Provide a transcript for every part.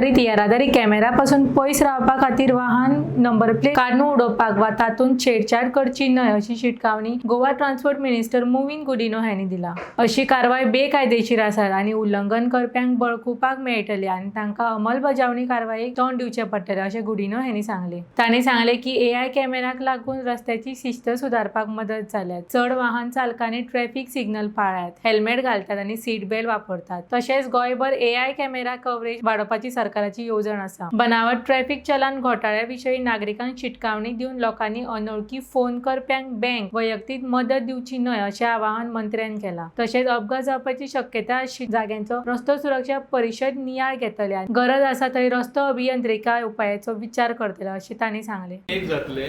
येरादारीत येरादारी कॅमेरापासून पयस रावपा खातीर वाहन नंबर प्लेट काडून उडोवपाक वा तातूंत छेडछाड करची न्हय अशी शिटकावणी गोवा ट्रान्सपोर्ट मिनिस्टर मुवीन गुडिनो हांणी दिला. अशी कारवाय बेकायदेशीर आसा आनी उल्लंघन करप्यांक बळकुपाक मेळटली आनी तांकां अंमलबजावणी कारवायेक तोंड दिवचें पडटलें अशें गुडिनो हांणी सांगलें. तांणी सांगलें की AI कॅमेराक लागून रस्त्याची शिस्त सुदारपाक मदत जाल्या. चड वाहन चालकांनी ट्रॅफिक सिग्नल पाळ्यात, हेल्मेट घालतात आनी सीट बेल्ट वापरतात. तशेंच गोंयभर AI कॅमेरा कव्हरेज वाडोवपाची सरकाराची येवजण आसा. बनावट ट्रॅफिक चलान घोटाळ्या विशयी नागरिकांक शिटकावणी दिवन लोकांनी अनवळखी फोन करप्यांक बँक वैयक्तीक मदत दिवची न्हय अशें आवाहन मंत्र्यान केलां. तशेंच अपघात जावपाची शक्यताय आशिल्ल्या जाग्यांचो रस्तो सुरक्षा परिशद नियाळ घेतले आनी गरज आसा थंय रस्तो अभियंत्रिका उपायाचो विचार करतले अशें तांणी सांगलें. एक जातले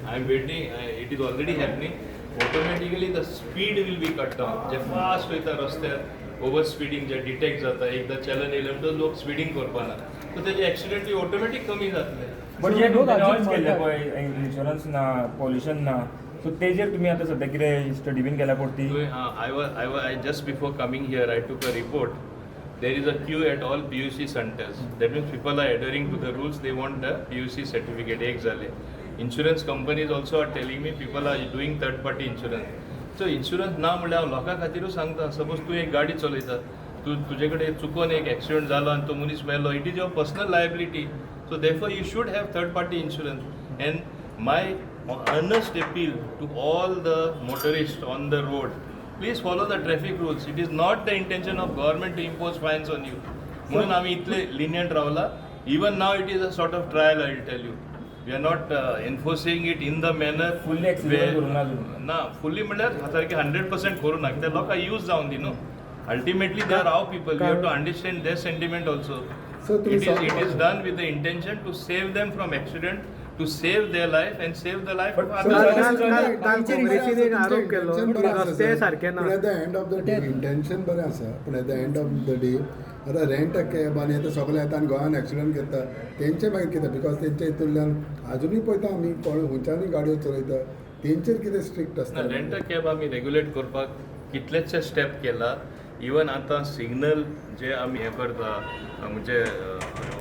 I am waiting it is already happening automatically the speed will be cut down जे फास्ट वयता रस्त्यार ओवर स्पीडिंग जे डिटेक्ट जाता एकदा चलन येयलें म्हणटच लोक स्पीडिंग करपाना सो तेजे एक्सिडेंट ऑटोमॅटीक कमी जातले. बट जे नॉयज केल्ले पळय इन्शुरन्स ना पॉल्युशन ना सो तेजेर तुमी आतां सद्या कितें स्टडी बीन केल्या पडटी? I just before coming here I took a report. There is a queue at all PUC centers. That means people are adhering to the rules. They want the PUC certificate. एक झाले. Insurance companies also are telling me people are doing third party insurance. So insurance ना म्हणल्यार हांव लोकां खातीरूच सांगता. Suppose तूं एक गाडी चलयता तुजे कडेन चुकोन एक एक्सिडेंट जालो आनी तो मनीस मेलो it is your personal liability. So therefore you should have third party insurance. And my earnest appeal to all the motorists on the road, please follow the traffic rules. It is not the intention of government to impose fines on you. म्हणून आम्ही इतले lenient रावला. Even now it is a sort of trial, I will tell you. We are not enforcing it in the manner fully execute करून अजून ना fully म्हणल्यार सारखे 100% करू नाका ते लोकां यूज जावन दी न्हू. Ultimately they are our people. We have to understand their sentiment also. So it is done with the intention to save them from accident, to save their life and save the life of others. काँग्रेसीन एक आरोप केलो की रस्ते सारके ना. At the end of the day intention बरें आसा पण at the end of the day आतां रेंट कॅब आनी आतां सगळे येता आनी गोंयान एक्सिडेंट घेता तेंचे मागीर कितें बिकॉज तेंच्या हितूंतल्यान आजुनूय पळयता आमी कोण खंयच्यानूय गाडयो चलयता तेंचेर कितें स्ट्रिक्ट आसता. रेंट कॅब आमी रेग्युलेट करपाक कितलेशे स्टेप केला. इवन आतां सिग्नल जे आमी हें करता म्हणजे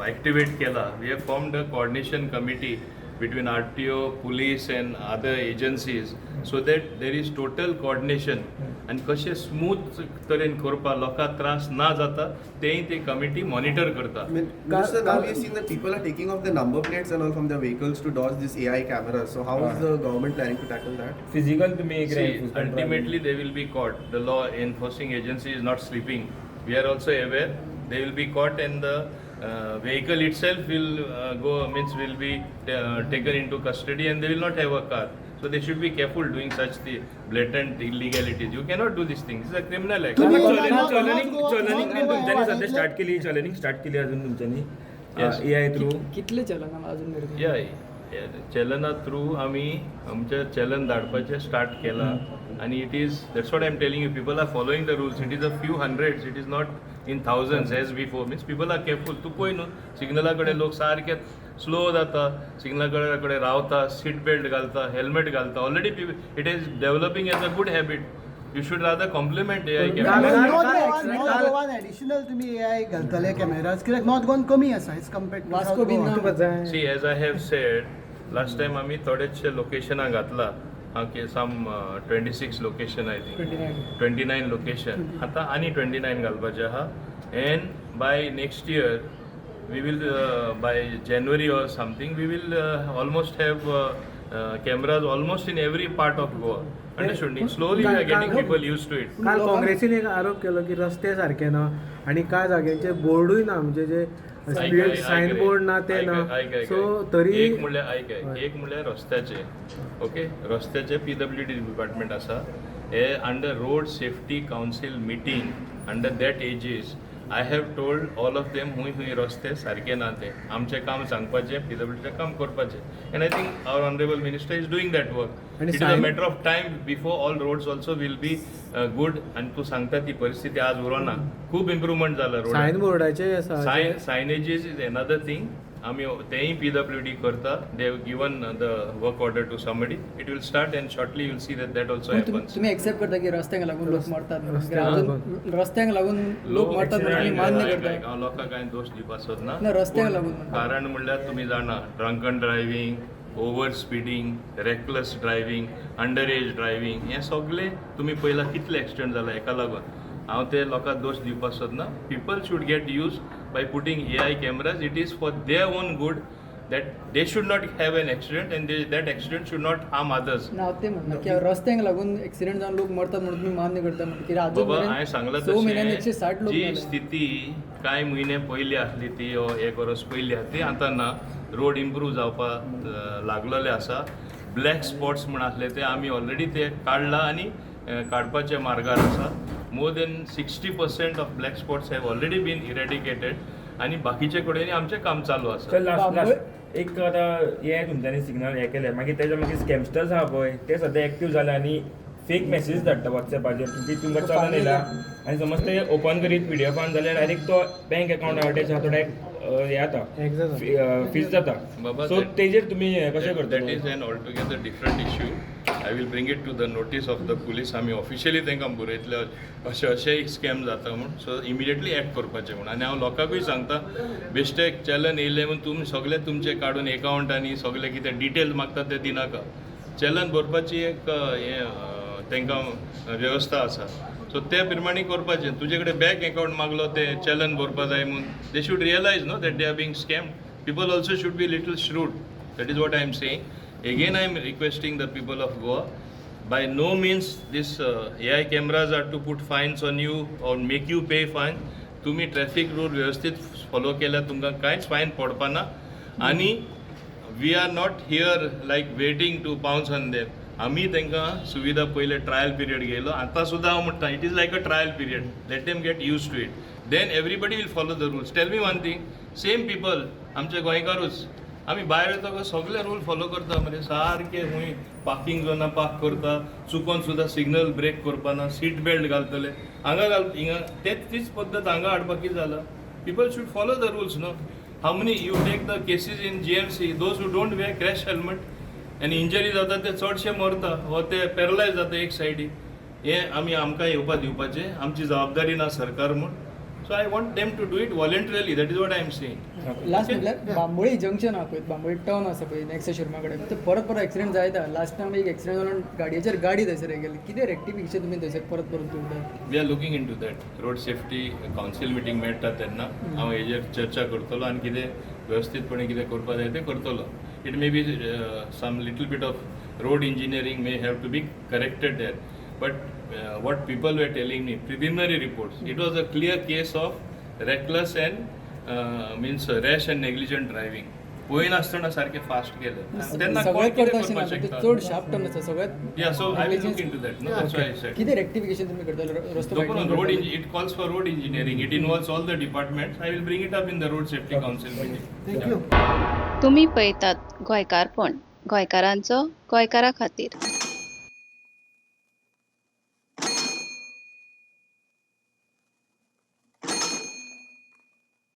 एक्टिवेट केला. We have formed a coordination committee between RTO, police and other agencies so that there is total coordination and कशें smooth तरेन करपा लोकां त्रास ना जाता तेय ते कमिटी मॉनिटर करता. Minister, now we have seen that people are taking off the number plates and all from their vehicles to dodge this AI cameras. So how is the government planning to tackle that? Physical तुमी एक Ultimately they will be caught. The law enforcing agency is not sleeping. We are also aware they will be caught and the vehicle itself will be taken into custody and they will not have a car. So they should be careful doing such the blatant illegalities. You cannot do these things. It's a criminal act. चलनिंग तुमच्यांनी सध्या start केली अजून तुमच्यांनी AI through कितले चलन अजून या चलना थ्रू आमी आमचे चलन धाडपाचें स्टार्ट केला आणि it is that's what I am telling you people are following the rules. It is a few hundreds. It is not in thousands as before. Means people are careful. तूं पळय न्हू सिग्नला कडेन लोक सारके स्लो जाता सिग्नला कडेन रावता सीट बेल्ट घालता हेल्मेट घालता. Already it is developing as a good habit. You should rather compliment AI cameras. North गोवान एडिशनल तुम्ही AI घालतले कॅमेराज कित्याक नॉर्थ गोवान कमी आसा एज कम्पेर्ड टू वास्को बीन. See, as I have said, last time आम्ही थोडेशे लोकेशनां घातला. Some 26 location I think 29 location आतां आनी 29 घालपाचे आहा. And by next year we will by January or something we will almost have cameras almost in every part of Goa. Understood? Slowly we are getting people used to it. काल काँग्रेसीन एक आरोप केलो की रस्ते सारखे ना आणि काय जाग्यांचे बोर्डूय ना म्हणजे जे स्पीड सायन बोर्ड ना ते ना. सो तरी एक म्हणल्यार रस्त्याचे ओके रस्त्याचे PWD डिपार्टमेंट आसा. हे under road safety council meeting under that aegis I have told all of them हूंय रस्ते सारके ना ते आमचें काम सांगपाचें PWDचें काम करपाचें. And I think our honourable minister is doing that work. It is a matter of time before all roads also will be good. आनी तूं सांगता ती परिस्थिती आज उरोना खूब इम्प्रुवमेंट जाला रोड. सायन बोर्डाचे सायनेजीस इज अनदर थिंग आमी तेय PWD करता. They have given the work order to somebody. It will start and shortly you will see that also happens. तुम्ही एक्सेप्ट करता की रस्त्यांक लागून लोक मरतात रस्त्यांक अजून रस्त्यांक लागून लोक मरतात म्हणून तुम्ही मान्य करता हांव लोकांक कांय दोश दिवपाक सोदना. ना रस्त्यांक लागून म्हणटा. कारण म्हणल्यार तुमी जाणा drunken driving, over speeding, reckless driving, under age driving हे सगळे तुमी पयला कितले एक्सिडेंट जाला हेका लागून. हांव ते लोकांक दोश दिवपाक सोदना. People should get used by putting AI cameras. It is for their own good that they should not have an accident and that accident should not harm others. ना ते म्हणणं की रस्त्यांक लागून एक्सिडेंट जाऊन लोक मरतात म्हणून तुम्ही मान्य करता म्हणून की बाबा हांवें अजून सांगलां 6 महिन्यांनी तशें 160 लोक जी मेले. स्थिती कांय म्हयने पयलीं आसली ती हो 1 वर्स पयलीं आसा ती आतां ना. रोड इम्प्रूव जावपाक लागलेले आसा. ब्लॅक स्पॉट्स म्हण आसले ते आमी ऑलरेडी ते काडला आनी काडपाचे मार्गार आसा. More than 60% of black spots have already been eradicated आनी बाकीचे कडेन आमचें काम चालू आसा. तर लास्ट एक आतां हे तुमच्यांनी सिग्नल हे केले मागीर तेजे मागीर स्कॅमस्टर्स आहा पळय ते सद्या एक्टीव जाले आनी फेक मेसेज धाडटा वॉट्सॅपाचेर की तुमकां चलन येयला आनी समज ते ओपन करीत PDFान जाल्यार डायरेक्ट तो बँक अकाउंट अटॅच आहा तो डायरेक्ट हे जाता फीज जाता. बाबा, सो तेजेर तुमी कशें करता? That is an altogether different issue. I will bring it to the notice of the police. आमी ऑफिशियली तांकां बरयतले अशे स्कॅम जाता म्हूण. सो इमिडिएटली एक्ट करपाचें म्हूण. आनी हांव लोकांकूय सांगता बेश्टेक चलन येयलें म्हूण तुमी सगळे तुमचे काडून एकावंटांनी सगळे कितें डिटेल्स मागता ते दिनाका. चलन भरपाची एक तांकां वेवस्था आसा. सो ते प्रमाणे करपाचें. तुजे कडेन बँक अकाउंट मागलो ते चलन भरपा जाय म्हूण. They should realise no that they are being scammed. People also should be little shrewd. That is what I am saying. Again, I am requesting the people of Goa, by no means this AI cameras are to put fines on you or make you pay fine. तुम्ही traffic rule व्यवस्थित follow केल्यार तुमकां कांयच fine पडपा ना. आनी we are not here like waiting to pounce on them. आमी तांकां सुविधा पयले ट्रायल पिरियड घेयलो. आतां सुद्दां हांव म्हणटा it is like a trial period. Let them get used to it. Then everybody will follow the rules. Tell me one thing, same people आमचे गोंयकारूच आमी भायर येता सगळे रूल फॉलो करता मरे. सारके खूंय पार्किंग जोना पार्क करता, चुकोन सुद्दां सिग्नल ब्रेक करपा ना, सीट बेल्ट घालतले हांगा हिंगा तीच पद्दत हांगा हाडपाक कितें जाला. People should follow the rules no. How many you take the cases in GMC those who don't wear crash helmet आनी इंजरी जाता ते चडशे मरता व ते पॅरलायज जाता एक सायडीक. हें आमकां येवपा दिवपाचें आमची जबाबदारी ना सरकार म्हूण. So I want them to do it voluntarily. That is what I am saying. Last म्हटल्यार बांबोळी जंक्शन आहा पळय, बांबोळी टावन आसा पळय नेक्स्ट शोरुमा कडेन, ते परत एक्सिडेंट जायता. लास्ट टायम एक एक्सिडेंट जावन गाडयेचेर गाडी थंयसर गेली. कितें रेक्टिफिकेशन तुमी थंयसर परत करता? We are looking into that. Road safety council meeting मेळटा तेन्ना हांव हेजेर चर्चा करतलो आनी कितें व्यवस्थीतपणे कितें करपा जाय तें करतलो. It may be some little bit of road engineering may have to be corrected there. But what people were telling me, preliminary reports, it was a clear case of reckless and means rash and negligent driving. पोयन आसतना सारखे fast केले तेन्ना कोण सगळ्यात कितें करता अशें ना, करपाक ते शकता. चड शार्प टर्न आसा सगळ्यात. Yeah, so I will look into that. No, that's why I said. कितें रेक्टिफिकेशन तुमी करतले रस्तो Road it calls for road engineering. It involves all the departments. I will bring it up in the road safety council meeting. Thank you. तुम्ही पळयतात गोंयकारपण, गोंयकारांचो गोंयकारा खातीर.